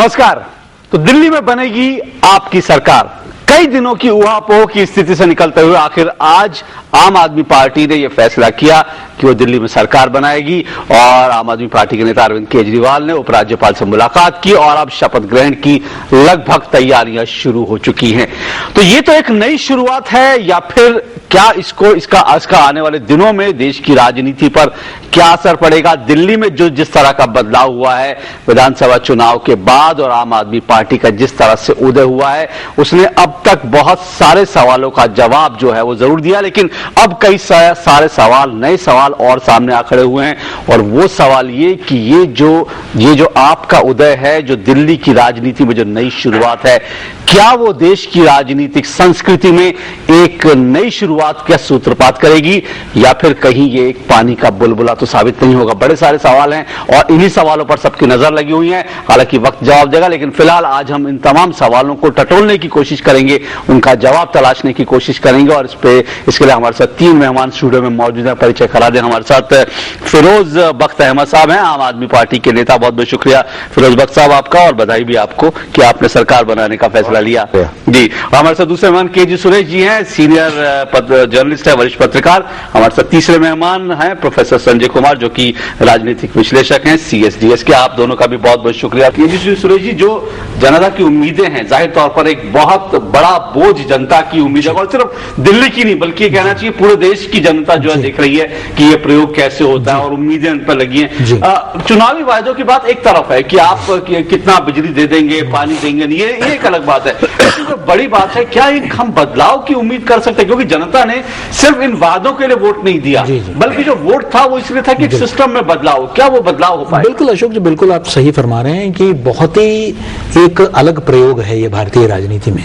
नमस्कार। तो दिल्ली में बनेगी आपकी सरकार। कई दिनों की ऊहापोह की स्थिति से निकलते हुए आखिर आज आम आदमी पार्टी ने यह फैसला किया कि वो दिल्ली में सरकार बनाएगी और आम आदमी पार्टी के नेता अरविंद केजरीवाल ने उपराज्यपाल से मुलाकात की और अब शपथ ग्रहण की लगभग तैयारियां शुरू हो चुकी हैं। तो ये तो एक नई शुरुआत है या फिर क्या इसका आने वाले दिनों में देश की राजनीति पर क्या असर पड़ेगा? दिल्ली में जो जिस तरह का बदलाव हुआ है विधानसभा चुनाव के बाद और आम आदमी पार्टी का जिस तरह से उदय हुआ है, उसने अब तक बहुत सारे सवालों का जवाब जो है वो जरूर दिया, लेकिन अब कई सारे सवाल, नए सवाल और सामने आ खड़े हुए हैं। और वो सवाल ये कि ये जो आपका उदय है, जो दिल्ली की राजनीति में जो नई शुरुआत है, क्या वो देश की राजनीतिक संस्कृति में एक नई शुरुआत का सूत्रपात करेगी या फिर कहीं ये एक पानी का बुलबुला तो साबित नहीं होगा? बड़े सारे सवाल हैं और इन्हीं सवालों पर सबकी नजर लगी हुई है। हालांकि वक्त जवाब देगा, लेकिन फिलहाल आज हम इन तमाम सवालों को टटोलने की कोशिश करेंगे, उनका जवाब तलाशने की कोशिश करेंगे। और इसके लिए हमारे साथ तीन मेहमान स्टूडियो में मौजूद हैं। परिचय करा दें, हमारे साथ फिरोज बख्त अहमद साहब हैं, आम आदमी पार्टी के नेता। बहुत बहुत शुक्रिया फिरोज बख्त साहब आपका, और बधाई भी आपको कि आपने सरकार बनाने का फैसला लिया जी। हमारे साथ दूसरे मेहमान के जी सुरेश जी हैं, सीनियर जर्नलिस्ट है, वरिष्ठ पत्रकार। हमारे साथ तीसरे मेहमान हैं प्रोफेसर संजय कुमार, जो कि राजनीतिक विश्लेषक हैं, CSDS के। आप दोनों का भी बहुत बहुत शुक्रिया। के जी सुरेश जी, जो जनता की उम्मीदें हैं, जाहिर तौर पर एक बहुत बड़ा बोझ जनता की उम्मीदें, और सिर्फ दिल्ली की नहीं बल्कि ये कहना चाहिए पूरे देश की जनता जो है देख रही है कि ये प्रयोग कैसे होता है और उम्मीदें उन पर लगी हैं। चुनावी वायदों की बात एक तरफ है कि आप कितना बिजली दे देंगे, पानी देंगे, ये एक अलग बात है। तो बड़ी बात है, क्या हम बदलाव की उम्मीद कर सकते हैं? क्योंकि जनता ने सिर्फ इन वादों के लिए वोट नहीं दिया, बल्कि जो वोट था वो इसलिए था कि सिस्टम में बदलाव। क्या वो बदलाव हो पाए? बिल्कुल अशोक जी, बिल्कुल आप सही फरमा रहे हैं कि बहुत ही एक अलग प्रयोग है ये भारतीय राजनीति में।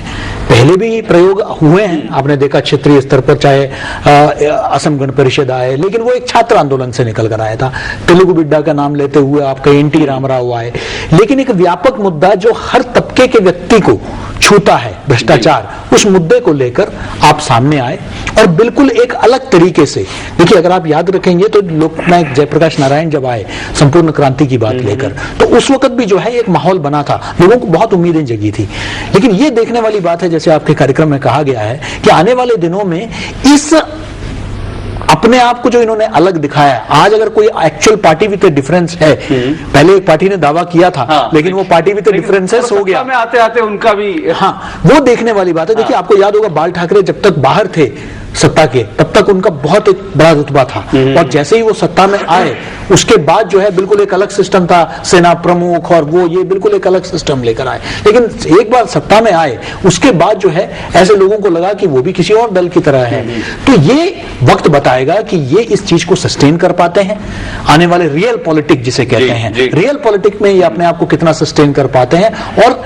पहले भी प्रयोग हुए हैं, आपने देखा क्षेत्रीय स्तर पर, चाहे असम गण परिषद आए, लेकिन वो एक छात्र आंदोलन से निकल कर आया था। तेलुगु बिड्डा का नाम लेते हुए आपका NT रामाराव आए, लेकिन एक व्यापक मुद्दा जो हर तबके के व्यक्ति को छूता है, भ्रष्टाचार, उस मुद्दे को लेकर आप सामने आए और बिल्कुल एक अलग तरीके से। देखिए, अगर आप याद रखेंगे तो लोकनायक जयप्रकाश नारायण जब आए संपूर्ण क्रांति की बात लेकर, तो उस वक्त भी जो है एक माहौल बना था, लोगों को बहुत उम्मीदें जगी थी। लेकिन ये देखने वाली बात है, जैसे आपके कार्यक्रम में कहा गया है, कि आने वाले दिनों में इस अपने आप को जो इन्होंने अलग दिखाया, आज अगर कोई एक्चुअल पार्टी विद डिफरेंस है, पहले एक पार्टी ने दावा किया था, लेकिन वो पार्टी विद डिफरेंसेस हो गया, में आते आते उनका भी वो देखने वाली बात है। देखिए, आपको याद होगा बाल ठाकरे जब तक बाहर थे सत्ता के, तब तक उनका बहुत एक बड़ा रुतबा था, और जैसे ही वो सत्ता में आए उसके बाद जो है बिल्कुल एक अलग सिस्टम था, सेना प्रमुख और वो, ये बिल्कुल एक अलग सिस्टम लेकर आए। लेकिन एक बार सत्ता में आए उसके बाद जो है ऐसे लोगों को लगा कि वो भी किसी और दल की तरह है। तो ये वक्त बताएगा कि ये इस चीज को सस्टेन कर पाते हैं। आने वाले रियल पॉलिटिक्स जिसे कहते हैं, रियल पॉलिटिक्स में ये अपने आप को कितना सस्टेन कर पाते हैं। और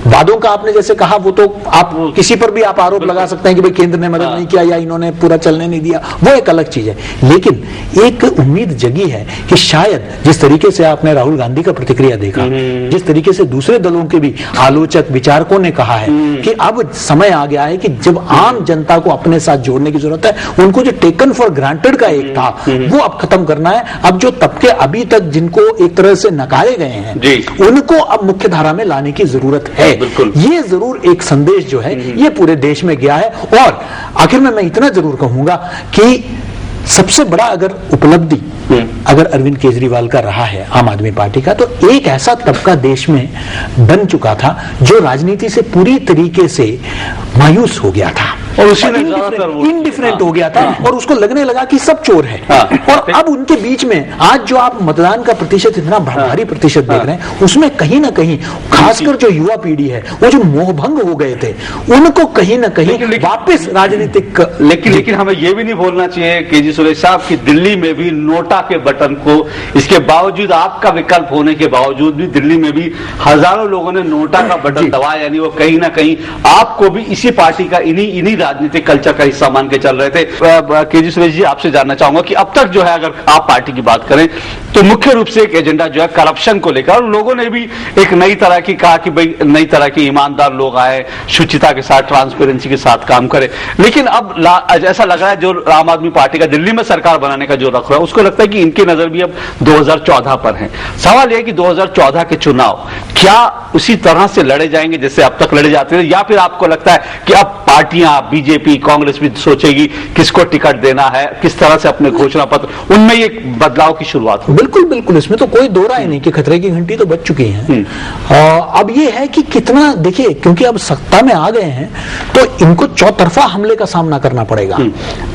वादों का आपने जैसे कहा, वो तो आप किसी पर भी आप आरोप लगा सकते हैं कि भाई केंद्र ने मदद नहीं किया या इन्होंने पूरा चलने नहीं दिया, वो एक अलग चीज है। लेकिन एक उम्मीद जगी है कि शायद जिस तरीके से आपने राहुल गांधी का प्रतिक्रिया देखा, जिस तरीके से दूसरे दलों के भी आलोचक विचारकों ने कहा है कि अब समय आ गया है कि जब आम जनता को अपने साथ जोड़ने की जरूरत है, उनको जो टेकन फॉर ग्रांटेड का एक था वो अब खत्म करना है। अब जो तबके अभी तक जिनको एक तरह से नकारे गए हैं, उनको अब मुख्य धारा में लाने की जरूरत है। ये जरूर एक संदेश जो है ये पूरे देश में गया है। और आखिर में मैं इतना जरूर कहूंगा कि सबसे बड़ा अगर उपलब्धि अगर अरविंद केजरीवाल का रहा है आम आदमी पार्टी का, तो एक ऐसा तबका देश में बन चुका था जो राजनीति से पूरी तरीके से मायूस हो गया था और इनडिफरेंट हो गया था, और उसको लगने लगा कि सब चोर है। और अब उनके बीच में आज जो आप मतदान का प्रतिशत इतना भारी प्रतिशत देख रहे हैं, उसमें कहीं ना कहीं खासकर जो युवा पीढ़ी है, वो जो मोहभंग हो गए थे, उनको कहीं ना कहीं वापस राजनीतिक। लेकिन हमें यह भी नहीं भूलना चाहिए के जी सुरेश साहब कि दिल्ली में भी नोटा के बटन को, इसके बावजूद आपका विकल्प होने के बावजूद भी दिल्ली में भी हजारों लोगों ने नोटा का बटन दबाया, यानी वो कहीं ना कहीं आपको भी इसी पार्टी का, इन्हीं राजनीतिक कल्चर का हिस्सा मान के चल रहे थे। केजी सुरेश जी, आपसे जानना चाहूंगा कि अब तक जो है, अगर आप पार्टी की बात करें तो मुख्य रूप से एक एजेंडा जो है करप्शन को लेकर, और लोगों ने भी एक नई तरह की कहा कि भाई नई तरह के ईमानदार लोग आए, शुचिता के साथ, ट्रांसपेरेंसी के साथ काम करें। लेकिन अब ऐसा लग रहा है जो आम आदमी पार्टी का दिल्ली में सरकार बनाने का जो रख रहा है, उसको लगता है कि इनकी नजर भी अब 2014 पर है। सवाल यह कि 2014 के चुनाव क्या उसी तरह से लड़े जाएंगे जैसे अब तक लड़े जाते हैं, या फिर आपको लगता है कि अब पार्टियां, बीजेपी, कांग्रेस भी सोचेगी किसको टिकट देना है, किस तरह से अपने घोषणा पत्र, उनमें एक बदलाव की शुरुआत हो? बिल्कुल बिल्कुल, इसमें तो कोई दो राय नहीं कि खतरे की घंटी तो बज चुकी है। अब ये है कि कितना, देखिए, क्योंकि अब सत्ता में आ गए हैं तो इनको चौतरफा हमले का सामना करना पड़ेगा।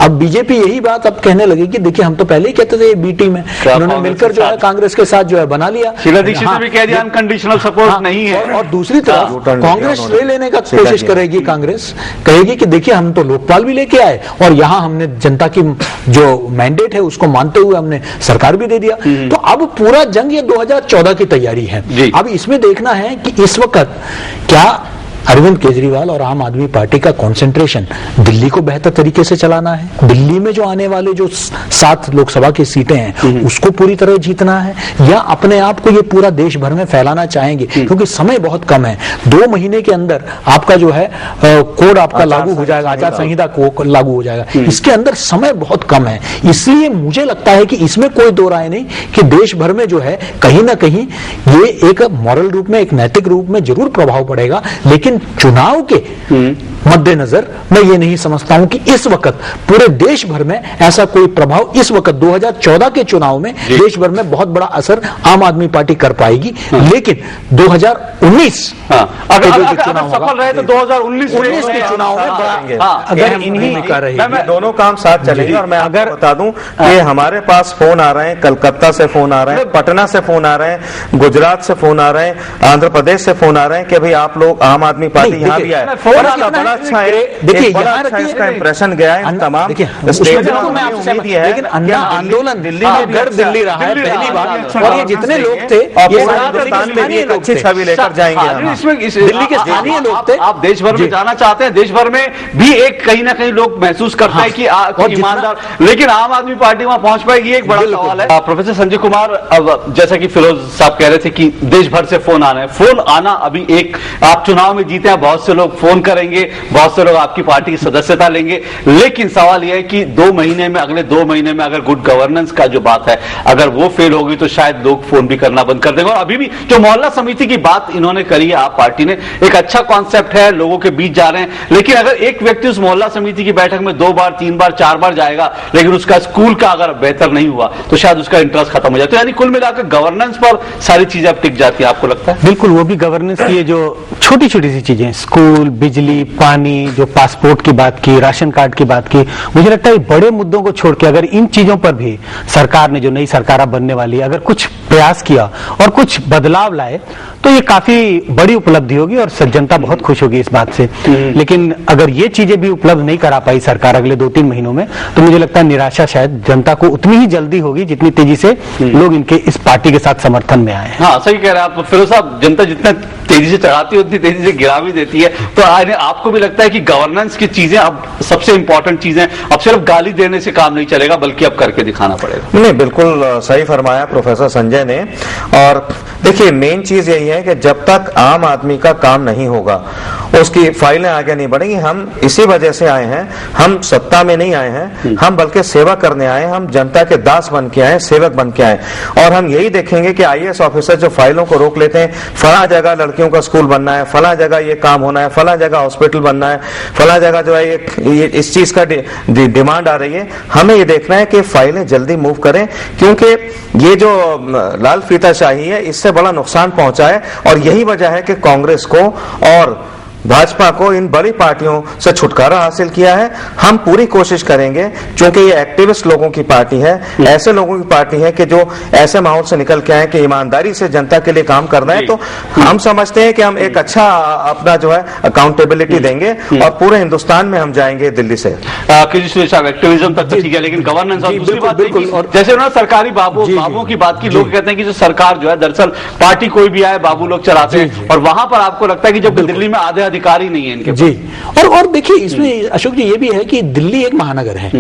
अब बीजेपी यही बात अब कहने लगेगी, देखिए हम तो पहले ही कहते थे बी टीम है, उन्होंने मिलकर जो है कांग्रेस के साथ जो है बना लिया। शीला दीक्षित ने भी कह दिया अनकंडीशनल सपोर्ट नहीं है। और दूसरी तरफ कांग्रेस ले लेने का कोशिश करेगी, कांग्रेस कहेगी कि देखिए हम तो लोकपाल भी लेके आए और यहां हमने जनता की जो मैंडेट है उसको मानते हुए हमने सरकार भी दे दिया। तो अब पूरा जंग ये 2014 की तैयारी है। अब इसमें देखना है कि इस वक्त क्या अरविंद केजरीवाल और आम आदमी पार्टी का कंसंट्रेशन दिल्ली को बेहतर तरीके से चलाना है, दिल्ली में जो आने वाले जो 7 लोकसभा की सीटें हैं उसको पूरी तरह जीतना है, या अपने आप को ये पूरा देश भर में fैलाना चाहेंगे, क्योंकि समय बहुत कम है। 2 महीने के अंदर आपका जो है कोड आपका लागू हो जाएगा, आचार संहिता लागू हो जाएगा, इसके अंदर समय बहुत कम है। इसलिए मुझे लगता है कि इसमें कोई दो राय नहीं कि देश भर में जो है कहीं ना कहीं ये एक मॉरल रूप में, एक नैतिक रूप में जरूर प्रभाव पड़ेगा। लेकिन चुनाव के मद्देनजर मैं ये नहीं समझता हूं कि इस वक्त पूरे देश भर में ऐसा कोई प्रभाव, इस वक्त 2014 के चुनाव में देश भर में बहुत बड़ा असर आम आदमी पार्टी कर पाएगी। लेकिन 2019 अगर सफल रहे तो 2019 के चुनाव में बड़ा अगर इन्हीं दोनों काम साथ चलेंगे। और मैं अगर बता दूं कि हमारे पास फोन आ रहे हैं, कलकत्ता से फोन आ रहे हैं, पटना से फोन आ रहे हैं, गुजरात से फोन आ रहे हैं, आंध्र प्रदेश से फोन आ रहे हैं कि भाई आप लोग आम आदमी पार्टी यहाँ भी आए। बड़ा अच्छा है, देखिए इसका इंप्रेशन गया है तमाम स्टेट में। लेकिन आंदोलन दिल्ली में अगर दिल्ली रहा है पहली बार, और ये जितने लोग थे ये राजस्थान में भी एक अच्छी छवि लेकर जाएंगे। दिल्ली के स्थानीय लोग थे। आप देश भर में जाना चाहते हैं, देश भर में भी एक कहीं ना कहीं लोग महसूस करते हैं कि ईमानदार, लेकिन आम आदमी पार्टी वहां पहुंच पाएगी, एक बड़ा सवाल है। प्रोफेसर संजय कुमार, अब जैसा कि फिरोज साहब कह रहे थे कि देश भर से फोन आना है, फोन आना अभी एक, आप चुनाव में जीते हैं, बहुत से लोग फोन करेंगे, बहुत से लोग आपकी पार्टी की सदस्यता लेंगे, लेकिन सवाल यह है कि 2 महीने में, अगले 2 महीने में अगर गुड गवर्नेंस का जो बात है अगर वो फेल होगी तो शायद लोग फोन भी करना बंद कर देंगे। और अभी भी जो मोहल्ला समिति की बात इन्होंने करी है, आप पार्टी ने, एक अच्छा कॉन्सेप्ट है, लोगों के बीच जा रहे हैं, लेकिन अगर एक व्यक्ति उस मोहल्ला समिति की बैठक में 2 बार 3 बार 4 बार जाएगा, लेकिन उसका स्कूल का अगर बेहतर नहीं हुआ तो शायद उसका इंटरेस्ट खत्म हो जाता है। तो यानी कुल मिलाकर गवर्नेंस पर सारी चीजें अब टिक जाती है, आपको लगता है? बिल्कुल, वो भी गवर्नेंस की जो छोटी छोटी सी चीजें, स्कूल, बिजली, पानी, जो पासपोर्ट की बात की, राशन कार्ड की बात की, मुझे लगता है बड़े मुद्दों को छोड़ के अगर इन चीजों पर भी सरकार ने, जो नई सरकार बनने वाली है, अगर कुछ प्रयास किया और कुछ बदलाव लाए तो ये काफी बड़ी उपलब्धि होगी और जनता बहुत खुश होगी इस बात से। लेकिन अगर ये चीजें भी उपलब्ध नहीं करा पाई सरकार अगले 2-3 महीनों में, तो मुझे लगता है निराशा शायद जनता को उतनी ही जल्दी होगी जितनी तेजी से लोग इनके इस पार्टी के साथ समर्थन में आए। हाँ, सही कह रहे हैं आप फिरोज साहब, जनता जितना तेजी से चढ़ाती है उतनी तेजी से गिरा भी देती है। तो आपको भी लगता है कि गवर्नेंस की चीजें अब सबसे इंपॉर्टेंट चीजें, अब सिर्फ गाली देने से काम नहीं चलेगा बल्कि अब करके दिखाना पड़ेगा? नहीं, बिल्कुल सही फरमाया प्रोफेसर संजय ने। और देखिए मेन चीज यही है कि जब तक आम आदमी का काम नहीं होगा उसकी फाइलें आगे नहीं बढ़ेंगी। हम इसी वजह से आए हैं, हम सत्ता में नहीं आए हैं, हम बल्कि सेवा करने आए, हम जनता के दास बन के आए, सेवक बन के आए। और हम यही देखेंगे कि IAS ऑफिसर जो फाइलों को रोक लेते हैं, फला जगह लड़कियों का स्कूल बनना है, फला जगह ये काम होना है, फला जगह हॉस्पिटल बनना है, फला जगह जो है ये इस चीज का डिमांड आ रही है, हमें ये देखना है कि फाइलें जल्दी मूव करें, क्योंकि ये जो लाल फीताशाही है इससे बड़ा नुकसान पहुंचा है। और यही वजह है कि कांग्रेस को और भाजपा को इन बड़ी पार्टियों से छुटकारा हासिल किया है। हम पूरी कोशिश करेंगे, क्योंकि ये एक्टिविस्ट लोगों की पार्टी है, ऐसे लोगों की पार्टी है कि जो ऐसे माहौल से निकल के आए कि ईमानदारी से जनता के लिए काम करना है। तो हम समझते हैं कि हम एक अच्छा अपना जो है अकाउंटेबिलिटी देंगे और पूरे हिंदुस्तान में हम जाएंगे दिल्ली से। एक्टिविज्म तक तो ठीक है, लेकिन गवर्नेंस और दूसरी बात, जैसे उन्होंने सरकारी बाबुओं की बात की, लोग कहते हैं कि जो सरकार जो है दरअसल पार्टी कोई भी आए, बाबू लोग चलाते हैं, और वहां पर आपको लगता है कि जब दिल्ली में आधे अधिकारी नहीं है इनके? जी, और देखिए इसमें अशोक जी ये भी है कि दिल्ली एक महानगर है,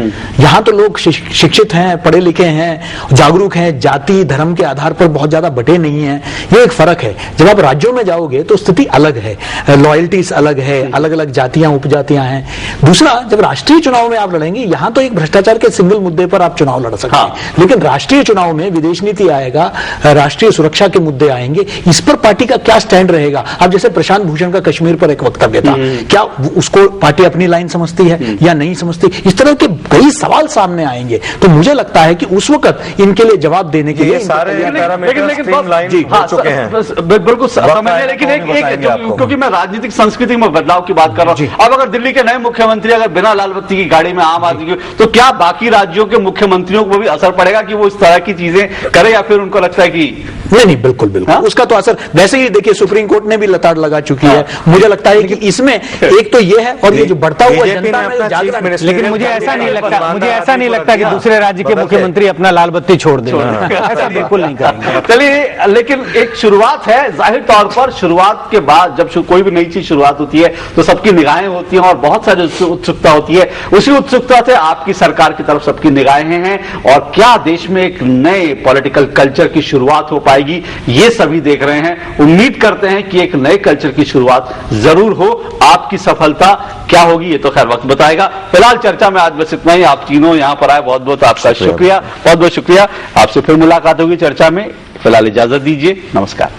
यहाँ तो लोग शिक्षित हैं, पढ़े लिखे हैं, जागरूक हैं, जाति धर्म के आधार पर बहुत ज्यादा बटे नहीं हैं, ये एक फर्क है। जब आप राज्यों में जाओगे तो स्थिति अलग है, लॉयल्टीज अलग है, अलग अलग जातियां उपजातियां हैं। दूसरा, जब राष्ट्रीय चुनाव में आप लड़ेंगे, यहाँ तो एक भ्रष्टाचार के सिंगल मुद्दे पर आप चुनाव लड़ सकते हैं, लेकिन राष्ट्रीय चुनाव में विदेश नीति आएगा, राष्ट्रीय सुरक्षा के मुद्दे आएंगे, इस पर पार्टी का क्या स्टैंड रहेगा। अब जैसे प्रशांत भूषण का कश्मीर पर एक वक्तव्य था, क्या उसको पार्टी अपनी लाइन समझती है या नहीं समझती, इस तरह के कई सवाल सामने आएंगे। तो मुझे लगता है कि उस वक्त इनके लिए जवाब देने के लिए सारे बिल्कुल समझ, लेकिन क्योंकि मैं राजनीतिक संस्कृति में बदलाव की बात कर रहा हूं। अब अगर दिल्ली के नए मुख्यमंत्री अगर बिना लाल बत्ती की गाड़ी में आम आदमी की, तो क्या बाकी राज्यों के मुख्यमंत्रियों को भी असर पड़ेगा कि वो इस तरह की चीजें करे, या फिर उनको लगता है कि नहीं बिल्कुल बिल्कुल उसका तो असर वैसे ही देखिए सुप्रीम कोर्ट ने भी लताड़ लगा चुकी है। मुझे लगता है कि इसमें एक तो ये है, और ये जो बढ़ता हुआ जनता में जागरण, लेकिन मुझे ऐसा नहीं लगता कि दूसरे राज्य के मुख्यमंत्री अपना लाल बत्ती छोड़ दें, ऐसा बिल्कुल नहीं करेंगे। चलिए, लेकिन एक शुरुआत है, जाहिर तौर पर शुरुआत के बाद जब कोई भी नई चीज शुरुआत होती है तो सबकी निगाहें होती हैं और बहुत सारी उत्सुकता होती है। उसी उत्सुकता से आपकी सरकार की तरफ सबकी निगाहें हैं, और क्या देश में एक नए पॉलिटिकल कल्चर की शुरुआत हो पाएगी, ये सभी देख रहे हैं। उम्मीद करते हैं कि एक नए कल्चर की शुरुआत जरूर हो। आपकी सफलता क्या होगी ये तो खैर वक्त बताएगा। फिलहाल चर्चा में आज बस इतना ही। आप तीनों यहां पर आए, बहुत बहुत आपका शुक्रिया, बहुत बहुत शुक्रिया। आपसे फिर मुलाकात होगी चर्चा में। फिलहाल इजाजत दीजिए, नमस्कार।